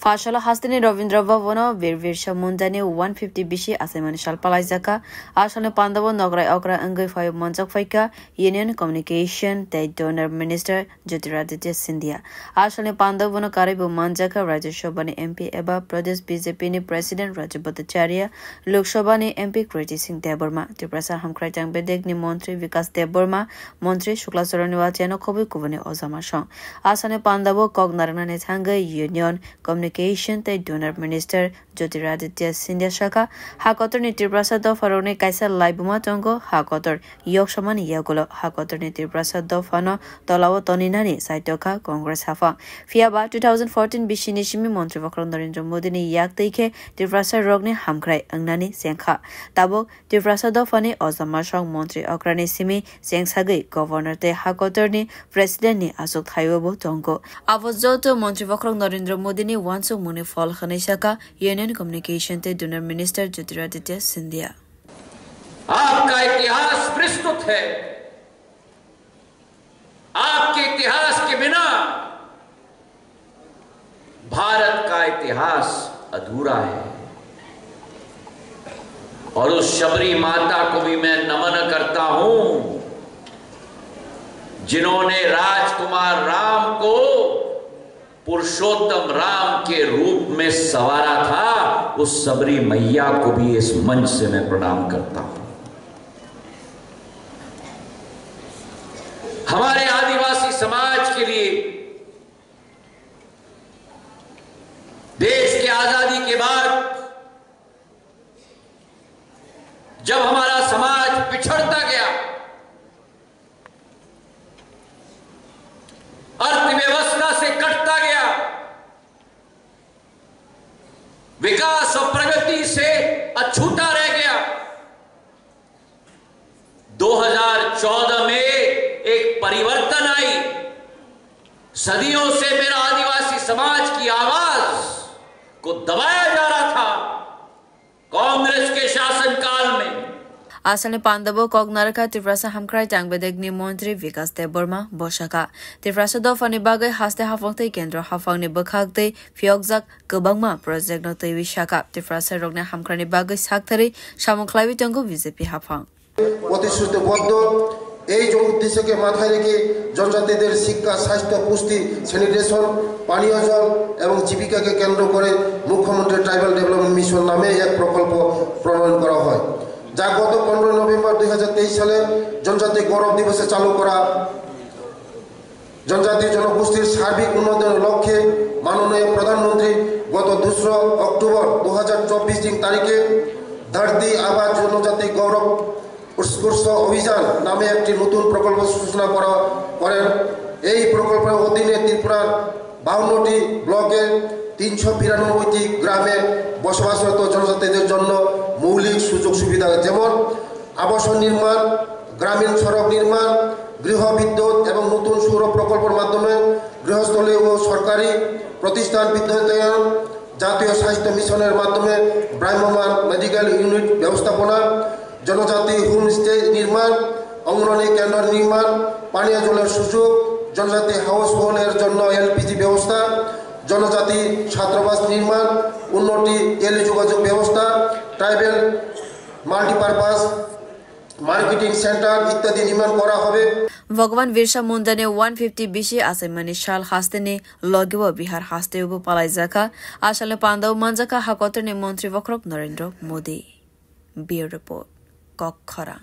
Fashala hastini Ravindra Bhavana Virvirsa Mundani 150 bishi asemani shal palaizaka Ashale Pandavo Nograi Okra Angai Fayo Monzak Faika Union Communication Te Donor Minister Jyotiraditya Scindia Ashale Pandavo Karibu Manjaka Rajya Sabha MP Eba Pradesh BJP ni President Rajat Bhattacharya Lok Sabha ni MP Kriti Singh Deborma Triprasa Hamkrai Changbedek ni Montri Vikas Deborma Montri Shukla Soroniwal Cheno Khobi Kubani Ozama Shong Ashale Pandavo Kognarana Nethanga Union Communication Te Donor Minister Jyotiraditya Scindia Shaka Hakotor ni Triprasa do Farone Kaisa Laibuma Tongo Hakotor Yok Shamani Yagulo Hakotor ni Triprasa do Fano Tolawo Toninani Saitoka Congress Hafa Fiaba 2014 Bishinishimi Montri Vakrong Narendra Modi ni Yak Teike Triprasa Rogne Hamkrai Angnani Sengkha Tabo Triprasa do Fani Ozama Shong Montri Okrani Simi Sengsagi Governor Te Hakotor ni President ni Asok Thaiwobo Tongo Avozoto Montri Vakrong Narendra Modi ni Wansuk Muni Fol Khanishaka Union Communication Te Donor Minister Jyotiraditya Scindia आपका इतिहास विस्तृत है आपके इतिहास के बिना भारत का इतिहास अधूरा है और उस शबरी माता को भी मैं नमन करता हूं जिन्होंने राजकुमार राम को पुरुषोत्तम राम के रूप में सवारा था उस सबरी मैया को भी इस मंच से मैं प्रणाम करता हूं हमारे आदिवासी समाज के लिए देश की आजादी के बाद जब हमारा समाज पिछड़ता गया अर्थव्यवस्था से कटता गया विकास और प्रगति से अछूता रह गया 2014 में एक परिवर्तन आई सदियों से मेरा आदिवासी समाज की आवाज को दबाया जा रहा था कांग्रेस के शासनकाल में Asane Pandavo Kognaraka Triprasa Hamkrai Changbedegni Montri Vikas Deborma Boshaka Triprasa do Fani Bagay Haste Hafangte Kendra Hafangni Bakhagte Fiogzak Gabangma Project no Tewi Shaka Triprasa Rogna Hamkrani Bagay Saktari Shamuklavi Tongo BJP Hafang প্রতিশ্রুতি বদ্ধ এই উদ্দেশ্যকে মাথায় রেখে জনজাতিদের শিক্ষা স্বাস্থ্য পুষ্টি sanitation পানীয় জল এবং জীবিকাকে কেন্দ্র করে মুখ্যমন্ত্রী ট্রাইবাল ডেভেলপমেন্ট মিশন নামে এক প্রকল্প প্রণয়ন করা হয় যা গত 15 নভেম্বর 2023 সালে জনজাতি গৌরব দিবসে চালু করা জনজাতি জনগোষ্ঠীর সার্বিক উন্নয়নের লক্ষ্যে মাননীয় প্রধানমন্ত্রী গত 2 অক্টোবর 2024 তারিখে ধরতি আবা জনজাতি গৌরব উৎকর্ষ অভিযান নামে একটি নতুন প্রকল্প সূচনা করেন এই প্রকল্পের অধীনে ত্রিপুরার 52টি ব্লকের 392টি গ্রামে বসবাসরত জনজাতিদের জন্য মৌলিক সুযোগ সুবিধা যেমন আবাসন নির্মাণ গ্রামীণ সড়ক নির্মাণ গৃহ বিদ্যুৎ এবং নতুন সৌর প্রকল্পের মাধ্যমে গৃহস্থলী ও সরকারি প্রতিষ্ঠান বিদ্যুতায়ন জাতীয় স্বাস্থ্য মিশনের মাধ্যমে ভ্রাম্যমাণ মেডিকেল ইউনিট ব্যবস্থাপনা জনজাতি হোমস্টে নির্মাণ অঙ্গনওয়াড়ি কেন্দ্র নির্মাণ পানীয় জলের সুযোগ জনজাতি হাউস হোল্ডের জন্য এলপিজি ব্যবস্থা জনজাতি ছাত্রাবাস নির্মাণ উন্নতি টেলিযোগাযোগ ব্যবস্থা ট্রাইবাল মাল্টিপারপাস মার্কেটিং সেন্টার ইত্যাদি নির্মাণ করা হবে ভগবান বিরসা মুন্ডানে 150 বিশি আসামানি শাল হাস্তেনে লগিব বিহার হাস্তে উব পালাইজাকা আসলে পান্দাও মানজাকা হাকতনে মন্ত্রী বক্রক নরেন্দ্র মোদি বিউরো রিপোর্ট কক্ষরা